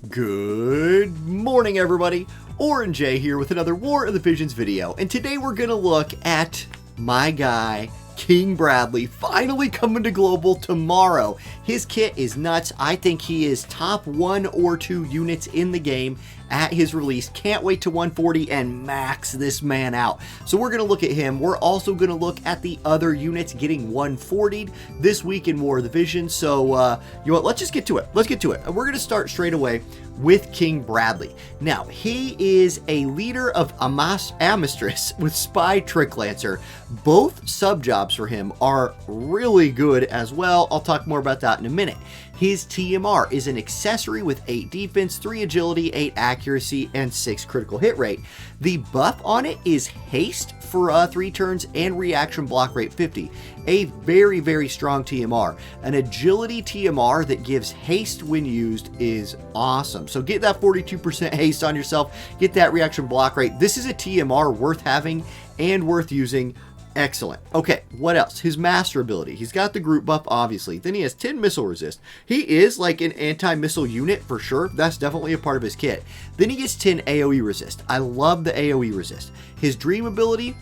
Good morning, everybody. Orange J here with another War of the Visions video, and today we're gonna look at my guy King Bradley finally coming to global tomorrow. His kit is nuts. I think he is top 1 or 2 units in the game at his release. Can't wait to 140 and max this man out. So we're going to look at him. We're also going to look at the other units getting 140'd this week in War of the Visions. So, you know what? Let's just get to it. Let's get to it. We're going to start straight away with King Bradley. Now, he is a leader of Amistris with Spy Trick Lancer. Both sub-jobs for him are really good as well. I'll talk more about that in a minute. His TMR is an accessory with 8 defense, 3 agility, 8 accuracy, and 6 critical hit rate. The buff on it is haste for 3 turns and reaction block rate 50. A very, very strong TMR. An agility TMR that gives haste when used is awesome. So get that 42% haste on yourself. Get that reaction block rate. This is a TMR worth having and worth using. Excellent. Okay, what else? His master ability. He's got the group buff, obviously. Then he has 10 missile resist. He is like an anti-missile unit for sure. That's definitely a part of his kit. Then he gets 10 AoE resist. I love the AoE resist. His dream ability,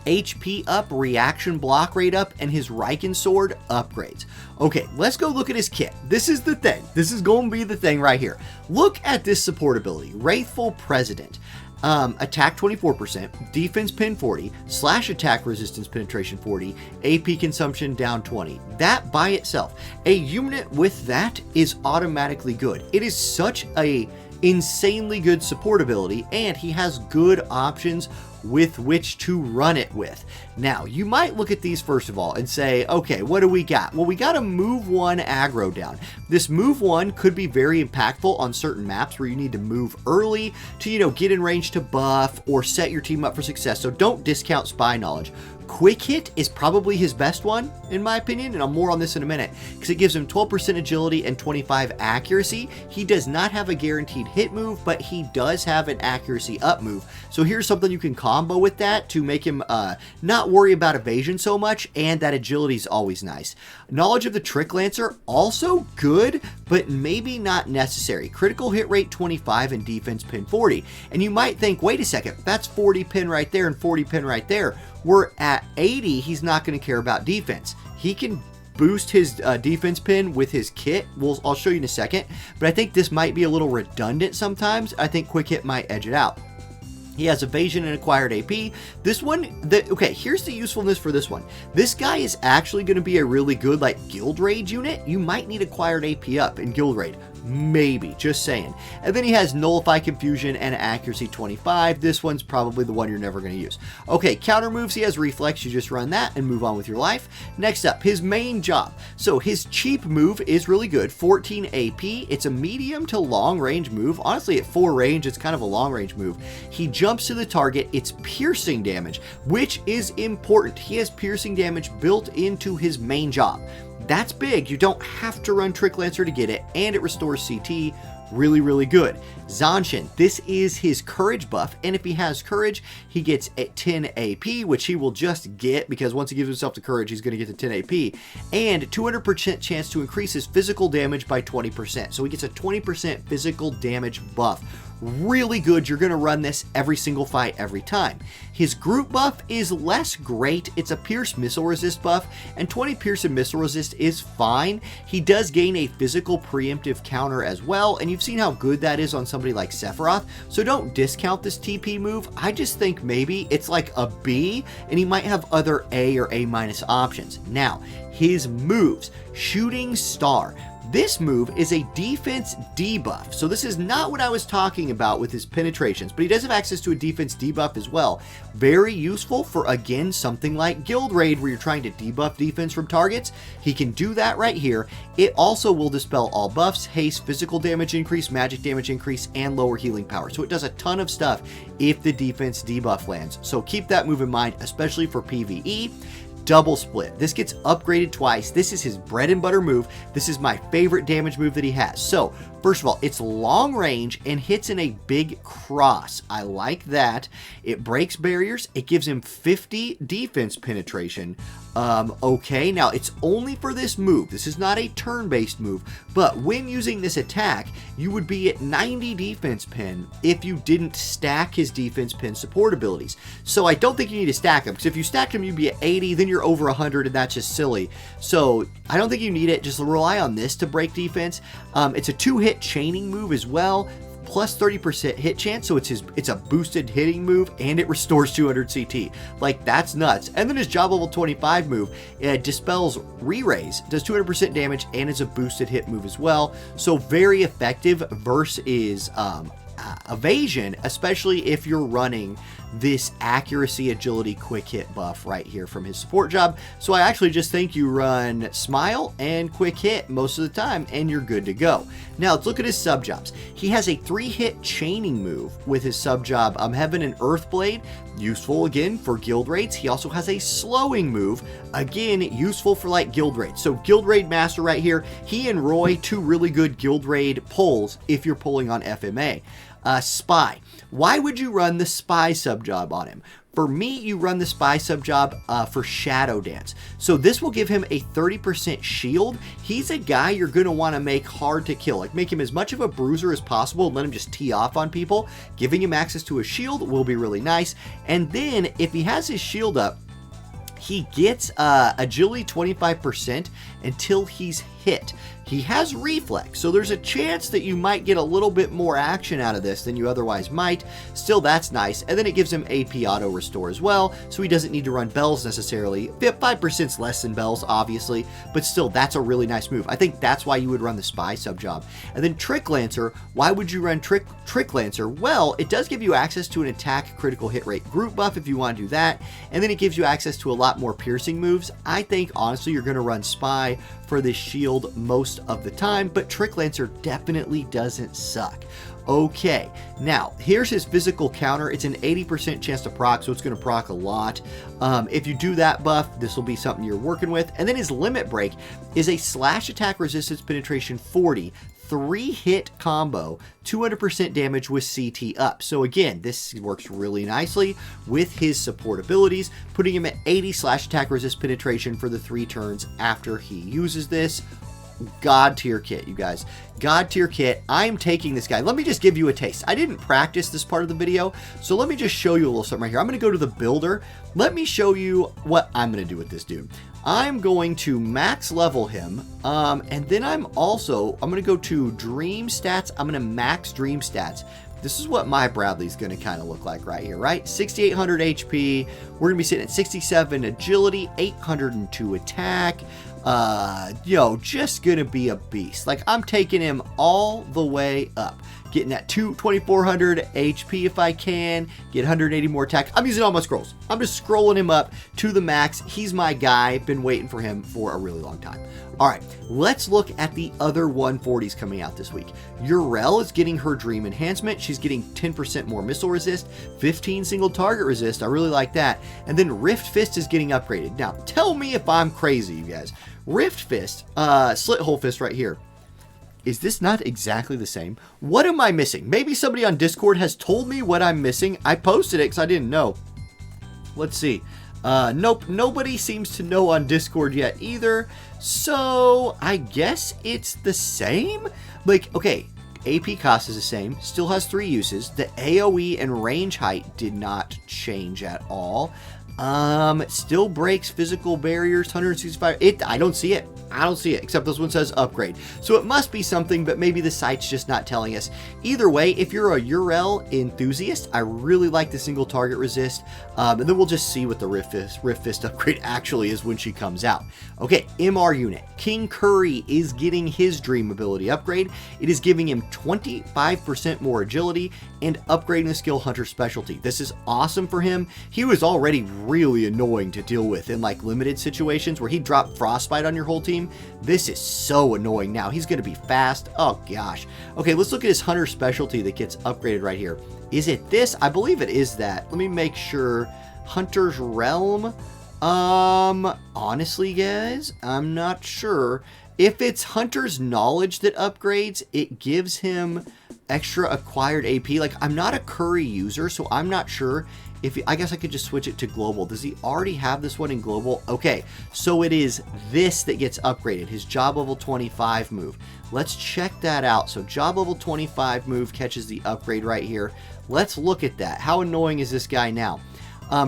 HP up, reaction block rate up, and his Riken sword upgrades. Okay, let's go look at his kit. This is the thing. This is going to be the thing right here. Look at this support ability. Wrathful President. Attack 24%, defense pin 40, slash attack resistance penetration 40, AP consumption down 20. That by itself, a unit with that is automatically good. It is such a insanely good support ability, and he has good options with which to run it with. Now, you might look at these first of all and say, okay, what do we got? Well, we got a move 1 aggro down. This move 1 could be very impactful on certain maps where you need to move early to, you know, get in range to buff or set your team up for success. So don't discount spy knowledge. Quick Hit is probably his best one, in my opinion, and I'll more on this in a minute, because it gives him 12% agility and 25 accuracy. He does not have a guaranteed hit move, but he does have an accuracy up move. So here's something you can combo with that to make him not worry about evasion so much, and that agility is always nice. Knowledge of the Trick Lancer, also good, but maybe not necessary. Critical hit rate 25 and defense pin 40. And you might think, wait a second, that's 40 pin right there and 40 pin right there. We're at 80, he's not going to care about defense. He can boost his defense pin with his kit. I'll show you in a second, but I think this might be a little redundant sometimes. I think Quick Hit might edge it out. He has evasion and acquired AP. This one, okay, here's the usefulness for this one. This guy is actually going to be a really good, like, Guild Raid unit. You might need acquired AP up in Guild Raid. Maybe, just saying. And then he has Nullify Confusion and Accuracy 25. This one's probably the one you're never going to use. Okay, counter moves, he has Reflex. You just run that and move on with your life. Next up, his main job. So his cheap move is really good. 14 AP. It's a medium to long range move. Honestly, at 4 range, it's kind of a long range move. He jumps to the target. It's piercing damage, which is important. He has piercing damage built into his main job. That's big. You don't have to run Trick Lancer to get it, and it restores CT. Really, really good. Zanshin, this is his courage buff, and if he has courage, he gets 10 AP, which he will just get, because once he gives himself the courage, he's going to get the 10 AP, and 200% chance to increase his physical damage by 20%. So he gets a 20% physical damage buff. Really good. You're going to run this every single fight every time. His group buff is less great. It's a Pierce Missile Resist buff, and 20 Pierce and Missile Resist is fine. He does gain a physical preemptive counter as well, and you've seen how good that is on somebody like Sephiroth, so don't discount this TP move. I just think maybe it's like a B, and he might have other A or A- options. Now, his moves. Shooting Star. This move is a defense debuff, so this is not what I was talking about with his penetrations, but he does have access to a defense debuff as well. Very useful for, again, something like Guild Raid where you're trying to debuff defense from targets. He can do that right here. It also will dispel all buffs, haste, physical damage increase, magic damage increase, and lower healing power. So it does a ton of stuff if the defense debuff lands. So keep that move in mind, especially for PvE. double split. This gets upgraded twice. This is his bread and butter move. This is my favorite damage move that he has. So, first of all, it's long range and hits in a big cross. I like that. It breaks barriers. It gives him 50 defense penetration. Okay, now it's only for this move. This is not a turn-based move, but when using this attack, you would be at 90 defense pen if you didn't stack his defense pen support abilities. So I don't think you need to stack them, because if you stack them, you'd be at 80, then you're over 100, and that's just silly. So I don't think you need it. Just rely on this to break defense. It's a 2-hit chaining move as well, plus 30% hit chance, so it's a boosted hitting move, and it restores 200 CT. Like, that's nuts. And then his job level 25 move, it dispels re-raise, does 200% damage, and is a boosted hit move as well. So very effective versus evasion, especially if you're running this accuracy, agility, quick hit buff right here from his support job. So I actually just think you run smile and quick hit most of the time and you're good to go. Now let's look at his sub jobs. He has a 3-hit chaining move with his sub job, Heaven and Earth Blade, useful again for guild raids. He also has a slowing move, again useful for like guild raids. So guild raid master right here, he and Roy, 2 really good guild raid pulls if you're pulling on FMA. Spy. Why would you run the Spy sub job on him? For me, you run the Spy sub job for Shadow Dance. So this will give him a 30% shield. He's a guy you're going to want to make hard to kill. Like, make him as much of a bruiser as possible and let him just tee off on people. Giving him access to a shield will be really nice. And then, if he has his shield up, he gets agility 25% until he's hit. He has reflex, so there's a chance that you might get a little bit more action out of this than you otherwise might. Still, that's nice. And then it gives him AP auto restore as well, so he doesn't need to run bells necessarily. 5% less than bells, obviously, but still, that's a really nice move. I think that's why you would run the Spy sub job. And then Trick Lancer. Why would you run Trick Lancer? Well, it does give you access to an attack critical hit rate group buff if you want to do that, and then it gives you access to a lot more piercing moves. I think, honestly, you're going to run Spy for this shield most of the time, but Trick Lancer definitely doesn't suck. Okay, now here's his physical counter. It's an 80% chance to proc, so it's going to proc a lot. If you do that buff, this will be something you're working with. And then his limit break is a slash attack resistance penetration 40, 3-hit combo, 200% damage with CT up. So again, this works really nicely with his support abilities, putting him at 80 slash attack resist penetration for the 3 turns after he uses this. God tier kit, you guys. God tier kit. I'm taking this guy. Let me just give you a taste. I didn't practice this part of the video, so let me just show you a little something right here. I'm going to go to the builder. Let me show you what I'm going to do with this dude. I'm going to max level him, and then I'm going to go to dream stats. I'm going to max dream stats. This is what my Bradley's going to kind of look like right here, right? 6,800 HP. We're going to be sitting at 67 agility, 802 attack. Just going to be a beast. Like, I'm taking him all the way up. Getting that 2,400 HP if I can. Get 180 more attack. I'm using all my scrolls. I'm just scrolling him up to the max. He's my guy. Been waiting for him for a really long time. All right, let's look at the other 140s coming out this week. Urel is getting her Dream Enhancement. She's getting 10% more missile resist, 15 single target resist. I really like that. And then Rift Fist is getting upgraded. Now, tell me if I'm crazy, you guys. Rift Fist, Slit Hole Fist right here. Is this not exactly the same? What am I missing? Maybe somebody on Discord has told me what I'm missing. I posted it because I didn't know. Let's see. Nope, nobody seems to know on Discord yet either. So, I guess it's the same? Like, okay, AP cost is the same. Still has 3 uses. The AoE and range height did not change at all. Still breaks physical barriers, 165. I don't see it. I don't see it, except this one says upgrade. So it must be something, but maybe the site's just not telling us. Either way, if you're a Urel enthusiast, I really like the single target resist. And then we'll just see what the Rift Fist upgrade actually is when she comes out. Okay, MR unit. King Curry is getting his dream ability upgrade. It is giving him 25% more agility and upgrading the skill Hunter specialty. This is awesome for him. He was already really annoying to deal with in like limited situations where he'd drop Frostbite on your whole team. This is so annoying now. He's going to be fast. Oh gosh. Okay, let's look at his Hunter specialty that gets upgraded right here. Is it this? I believe it is that. Let me make sure. Hunter's Realm. Honestly, guys, I'm not sure. If it's Hunter's Knowledge that upgrades, it gives him extra acquired AP. Like, I'm not a Curry user, so I'm not sure if I guess I could just switch it to global. Does he already have this one in global? Okay, so it is this that gets upgraded, his job level 25 move. Let's check that out. So job level 25 move catches the upgrade right here. Let's look at that. How annoying is this guy now?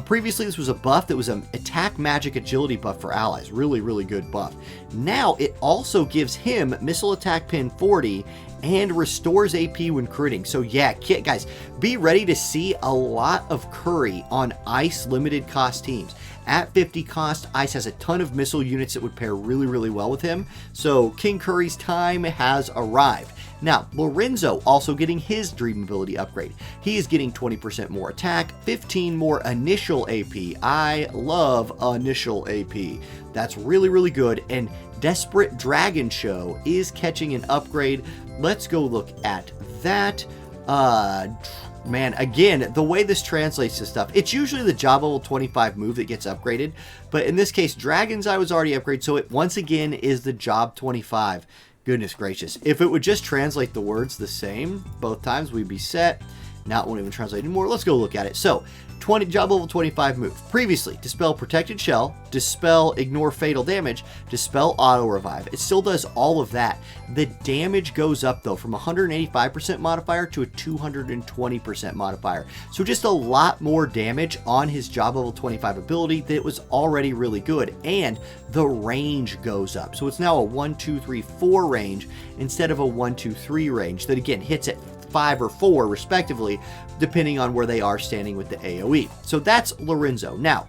Previously, this was a buff that was an attack, magic, agility buff for allies. Really, really good buff. Now, it also gives him missile attack pin 40 and restores AP when critting. So yeah, guys, be ready to see a lot of Curry on Ice limited cost teams. At 50 cost, Ice has a ton of missile units that would pair really, really well with him. So King Curry's time has arrived. Now, Lorenzo also getting his dream ability upgrade. He is getting 20% more attack, 15 more initial AP. I love initial AP. That's really, really good. And Desperate Dragon Show is catching an upgrade. Let's go look at that. Man, again, the way this translates to stuff, it's usually the job level 25 move that gets upgraded. But in this case, Dragon's Eye was already upgraded, so it once again is the job 25. Goodness gracious. If it would just translate the words the same both times, we'd be set. Now it won't even translate anymore. Let's go look at it. So, job level 25 move. Previously, Dispel Protected Shell, Dispel Ignore Fatal Damage, Dispel Auto Revive. It still does all of that. The damage goes up, though, from 185% modifier to a 220% modifier. So just a lot more damage on his job level 25 ability that was already really good. And the range goes up. So it's now a 1, 2, 3, 4 range instead of a 1, 2, 3 range that, again, hits at 5 or 4 respectively, depending on where they are standing with the AoE. So that's Lorenzo. Now,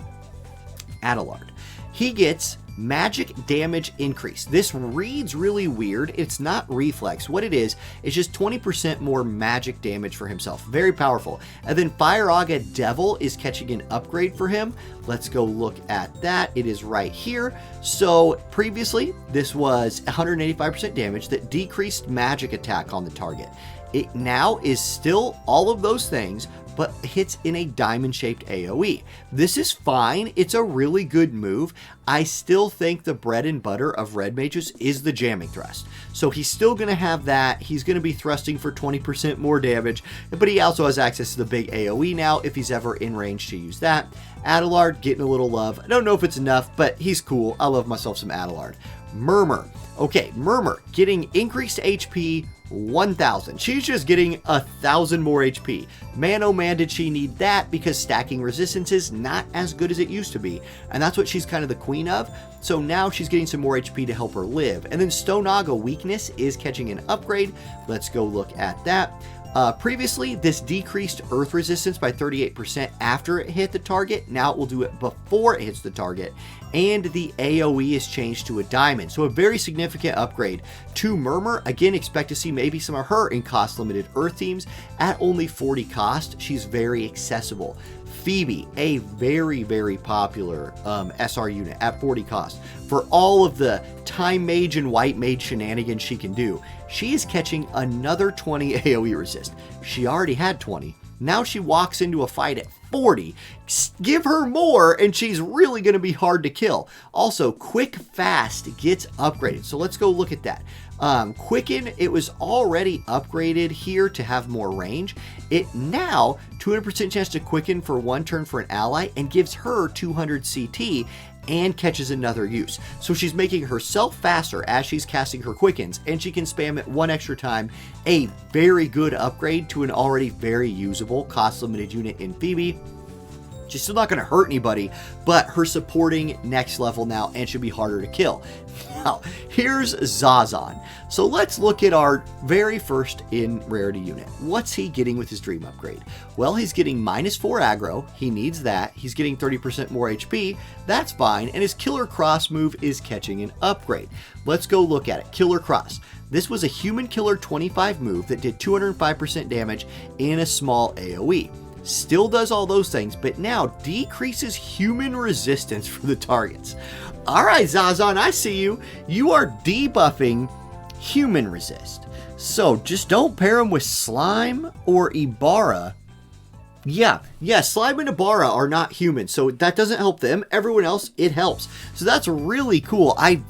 Adelard. He gets magic damage increase. This reads really weird. It's not reflex. What it is just 20% more magic damage for himself. Very powerful. And then Fire Aga Devil is catching an upgrade for him. Let's go look at that. It is right here. So previously, this was 185% damage that decreased magic attack on the target. It now is still all of those things, but hits in a diamond-shaped AoE. This is fine. It's a really good move. I still think the bread and butter of red mages is the jamming thrust. So he's still going to have that. He's going to be thrusting for 20% more damage, but he also has access to the big AoE now if he's ever in range to use that. Adelard getting a little love. I don't know if it's enough, but he's cool. I love myself some Adelard. Murmur. Okay, Murmur getting increased HP 1,000. She's just getting 1,000 more HP. Man, oh man, did she need that, because stacking resistance is not as good as it used to be. And that's what she's kind of the queen of. So now she's getting some more HP to help her live. And then Stonaga weakness is catching an upgrade. Let's go look at that. Previously, this decreased earth resistance by 38% after it hit the target. Now it will do it before it hits the target. And the AoE is changed to a diamond. So a very significant upgrade to Murmur. Again, expect to see maybe some of her in cost-limited earth teams. At only 40 cost, she's very accessible. Phoebe, a very, very popular SR unit at 40 cost. For all of the Time Mage and White Mage shenanigans she can do, she is catching another 20 AoE resist. She already had 20. Now she walks into a fight at 40. Give her more, and she's really going to be hard to kill. Also, Quick Fast gets upgraded. So let's go look at that. Quicken, it was already upgraded here to have more range. It now 200% chance to quicken for 1 turn for an ally and gives her 200 CT and catches another use. So she's making herself faster as she's casting her quickens, and she can spam it 1 extra time. A very good upgrade to an already very usable cost limited unit in Phoebe. She's still not going to hurt anybody, but her supporting next level now and should be harder to kill. Now, here's Zazan. So let's look at our very first in rarity unit. What's he getting with his dream upgrade? Well, he's getting -4 aggro. He needs that. He's getting 30% more HP. That's fine. And his Killer Cross move is catching an upgrade. Let's go look at it. Killer Cross. This was a Human Killer 25 move that did 205% damage in a small AoE. Still does all those things, but now decreases human resistance for the targets. All right, Zazan, I see you. You are debuffing human resist. So just don't pair him with Slime or Ibarra Yeah, Slime and Ibarra are not human, so that doesn't help them. Everyone else, it helps. So that's really cool. I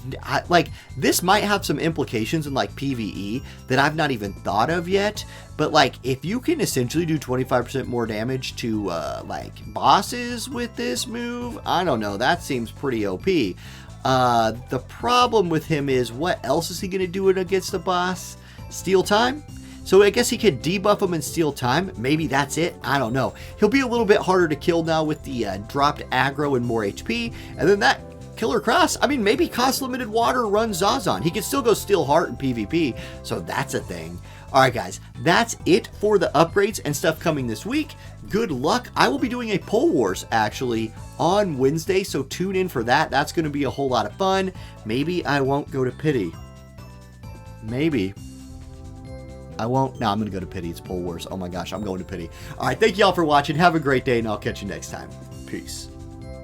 like, this might have some implications in like PvE that I've not even thought of yet. But like, if you can essentially do 25% more damage to like bosses with this move, I don't know. That seems pretty OP. The problem with him is, what else is he gonna do it against a boss? Steal time? So I guess he could debuff him and steal time. Maybe that's it. I don't know. He'll be a little bit harder to kill now with the dropped aggro and more HP. And then that Killer Cross, I mean, maybe cost limited water runs Zazan. He could still go steal heart in PvP. So that's a thing. All right, guys, that's it for the upgrades and stuff coming this week. Good luck. I will be doing a Poll Wars, actually, on Wednesday. So tune in for that. That's going to be a whole lot of fun. Maybe I won't go to Pity. Maybe. I won't. No, I'm going to go to Pity. It's Poll Wars. Oh my gosh, I'm going to Pity. All right, thank you all for watching. Have a great day, and I'll catch you next time. Peace.